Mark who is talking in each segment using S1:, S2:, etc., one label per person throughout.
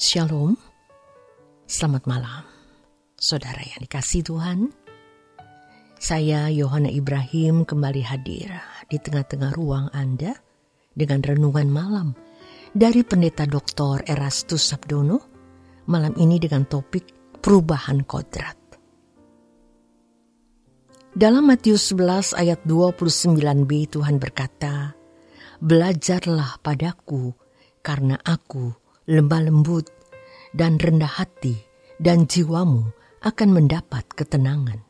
S1: Shalom, selamat malam, saudara yang dikasihi Tuhan. Saya Yohana Ibrahim kembali hadir di tengah-tengah ruang Anda dengan renungan malam dari Pendeta Dr. Erastus Sabdono, malam ini dengan topik perubahan kodrat. Dalam Matius 11 ayat 29b Tuhan berkata, "Belajarlah padaku karena aku lemah lembut dan rendah hati, dan jiwamu akan mendapat ketenangan."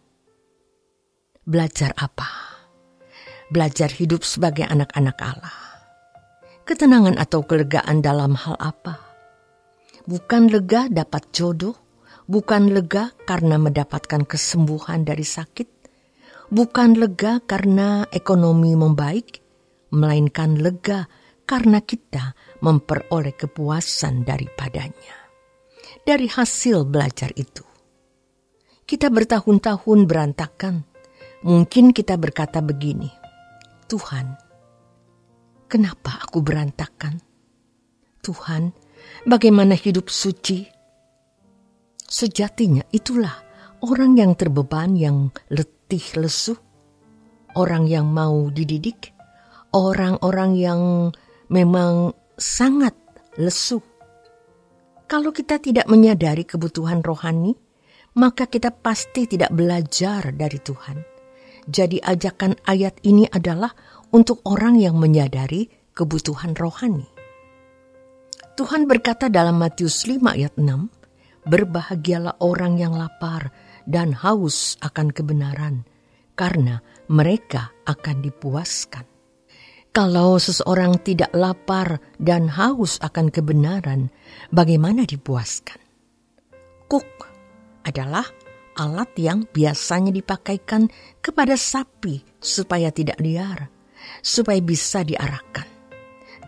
S1: Belajar apa? Belajar hidup sebagai anak-anak Allah. Ketenangan atau kelegaan dalam hal apa? Bukan lega dapat jodoh, bukan lega karena mendapatkan kesembuhan dari sakit, bukan lega karena ekonomi membaik, melainkan lega karena kita memperoleh kepuasan daripadanya. Dari hasil belajar itu, kita bertahun-tahun berantakan. Mungkin kita berkata begini, "Tuhan, kenapa aku berantakan? Tuhan, bagaimana hidup suci?" Sejatinya itulah orang yang terbeban, yang letih lesu, orang yang mau dididik, orang-orang yang memang sangat lesu. Kalau kita tidak menyadari kebutuhan rohani, maka kita pasti tidak belajar dari Tuhan. Jadi ajakan ayat ini adalah untuk orang yang menyadari kebutuhan rohani. Tuhan berkata dalam Matius 5 ayat 6, "Berbahagialah orang yang lapar dan haus akan kebenaran, karena mereka akan dipuaskan." Kalau seseorang tidak lapar dan haus akan kebenaran, bagaimana dipuaskan? Kuk adalah alat yang biasanya dipakaikan kepada sapi supaya tidak liar, supaya bisa diarahkan.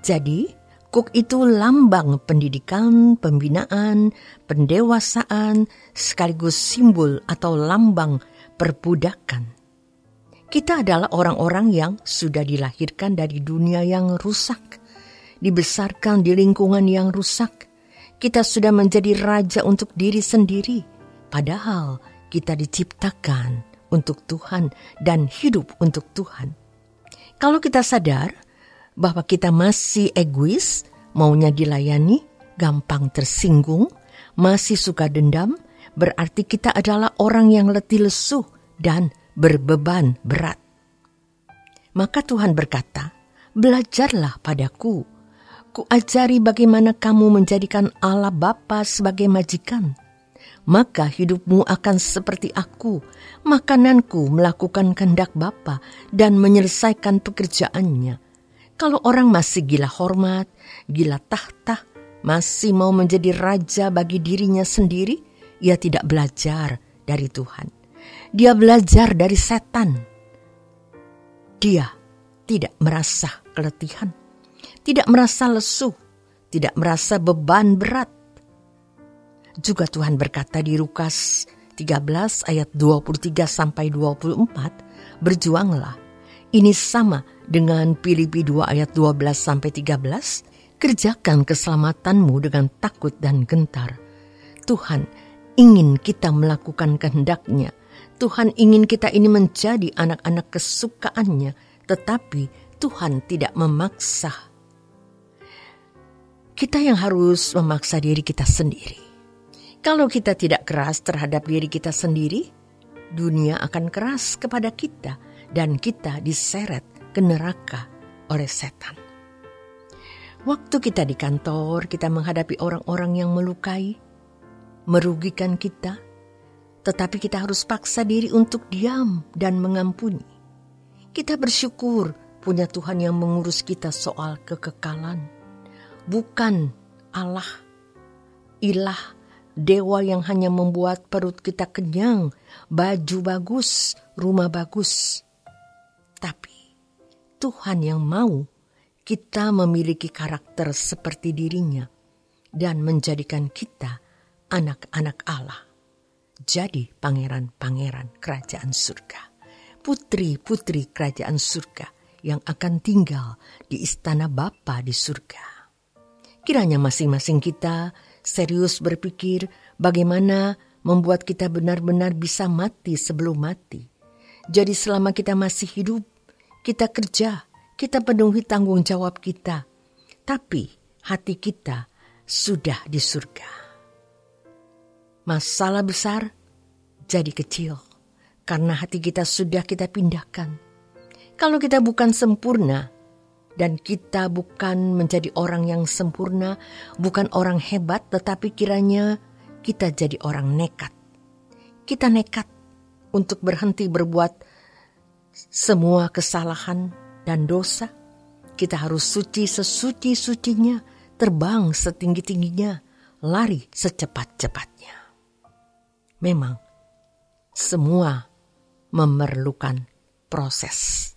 S1: Jadi, kuk itu lambang pendidikan, pembinaan, pendewasaan, sekaligus simbol atau lambang perbudakan. Kita adalah orang-orang yang sudah dilahirkan dari dunia yang rusak, dibesarkan di lingkungan yang rusak. Kita sudah menjadi raja untuk diri sendiri, padahal kita diciptakan untuk Tuhan dan hidup untuk Tuhan. Kalau kita sadar bahwa kita masih egois, maunya dilayani, gampang tersinggung, masih suka dendam, berarti kita adalah orang yang letih lesu dan berbeban berat. Maka Tuhan berkata, "Belajarlah padaku, kuajari bagaimana kamu menjadikan Allah Bapa sebagai majikan. Maka hidupmu akan seperti aku, makananku melakukan kehendak Bapa dan menyelesaikan pekerjaannya." Kalau orang masih gila hormat, gila tahta, masih mau menjadi raja bagi dirinya sendiri, ia tidak belajar dari Tuhan. Dia belajar dari setan. Dia tidak merasa keletihan, tidak merasa lesu, tidak merasa beban berat. Juga Tuhan berkata di Lukas 13 ayat 23 sampai 24, "Berjuanglah." Ini sama dengan Filipi 2 ayat 12 sampai 13, "Kerjakan keselamatanmu dengan takut dan gentar." Tuhan ingin kita melakukan kehendak-Nya. Tuhan ingin kita ini menjadi anak-anak kesukaannya, tetapi Tuhan tidak memaksa. Kita yang harus memaksa diri kita sendiri. Kalau kita tidak keras terhadap diri kita sendiri, dunia akan keras kepada kita dan kita diseret ke neraka oleh setan. Waktu kita di kantor, kita menghadapi orang-orang yang melukai, merugikan kita, tetapi kita harus paksa diri untuk diam dan mengampuni. Kita bersyukur punya Tuhan yang mengurus kita soal kekekalan. Bukan Allah, ilah, dewa yang hanya membuat perut kita kenyang, baju bagus, rumah bagus. Tapi Tuhan yang mau kita memiliki karakter seperti dirinya dan menjadikan kita anak-anak Allah. Jadi pangeran-pangeran kerajaan surga, putri-putri kerajaan surga yang akan tinggal di istana Bapa di surga. Kiranya masing-masing kita serius berpikir bagaimana membuat kita benar-benar bisa mati sebelum mati. Jadi selama kita masih hidup, kita kerja, kita penuhi tanggung jawab kita. Tapi hati kita sudah di surga. Masalah besar jadi kecil karena hati kita sudah kita pindahkan. Kalau kita bukan sempurna dan kita bukan menjadi orang yang sempurna, bukan orang hebat, tetapi kiranya kita jadi orang nekat. Kita nekat untuk berhenti berbuat semua kesalahan dan dosa. Kita harus suci sesuci-sucinya, terbang setinggi-tingginya, lari secepat-cepatnya. Memang semua memerlukan proses.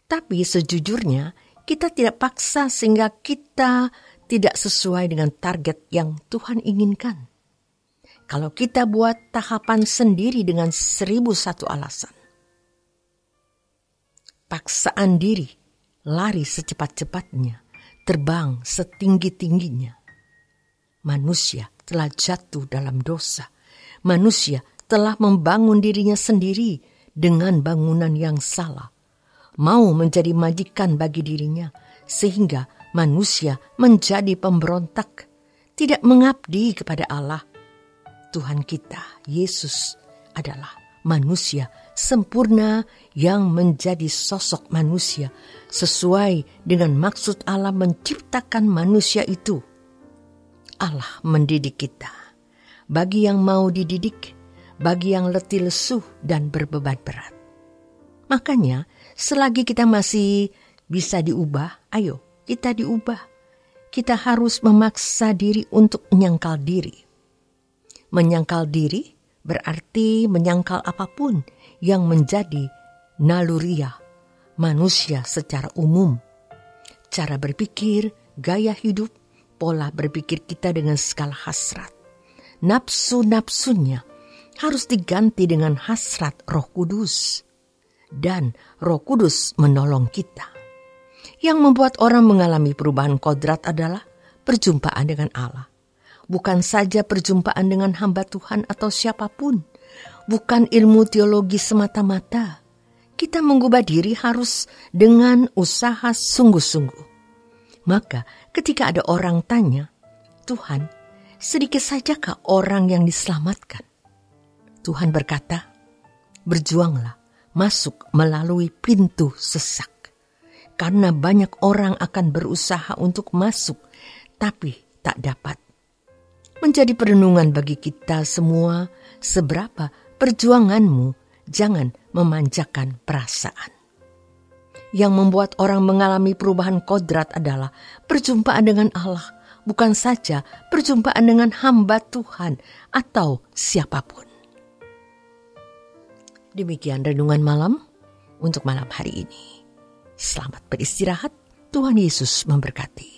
S1: Tapi sejujurnya kita tidak paksa sehingga kita tidak sesuai dengan target yang Tuhan inginkan. Kalau kita buat tahapan sendiri dengan 1001 alasan. Paksaan diri, lari secepat-cepatnya, terbang setinggi-tingginya. Manusia telah jatuh dalam dosa. Manusia telah membangun dirinya sendiri dengan bangunan yang salah. Mau menjadi majikan bagi dirinya, sehingga manusia menjadi pemberontak, tidak mengabdi kepada Allah. Tuhan kita, Yesus, adalah manusia sempurna yang menjadi sosok manusia sesuai dengan maksud Allah menciptakan manusia itu. Allah mendidik kita. Bagi yang mau dididik, bagi yang letih lesu dan berbeban berat. Makanya, selagi kita masih bisa diubah, ayo kita diubah. Kita harus memaksa diri untuk menyangkal diri. Menyangkal diri berarti menyangkal apapun yang menjadi naluriah manusia secara umum. Cara berpikir, gaya hidup, pola berpikir kita dengan segala hasrat. Nafsu-nafsunya harus diganti dengan hasrat Roh Kudus. Dan Roh Kudus menolong kita. Yang membuat orang mengalami perubahan kodrat adalah perjumpaan dengan Allah. Bukan saja perjumpaan dengan hamba Tuhan atau siapapun. Bukan ilmu teologi semata-mata. Kita mengubah diri harus dengan usaha sungguh-sungguh. Maka ketika ada orang tanya, Tuhan, sedikit sajakah orang yang diselamatkan? Tuhan berkata, berjuanglah masuk melalui pintu sesak. Karena banyak orang akan berusaha untuk masuk, tapi tak dapat. Menjadi perenungan bagi kita semua, seberapa perjuanganmu, jangan memanjakan perasaan. Yang membuat orang mengalami perubahan kodrat adalah perjumpaan dengan Allah, bukan saja perjumpaan dengan hamba Tuhan atau siapapun. Demikian renungan malam untuk malam hari ini. Selamat beristirahat, Tuhan Yesus memberkati.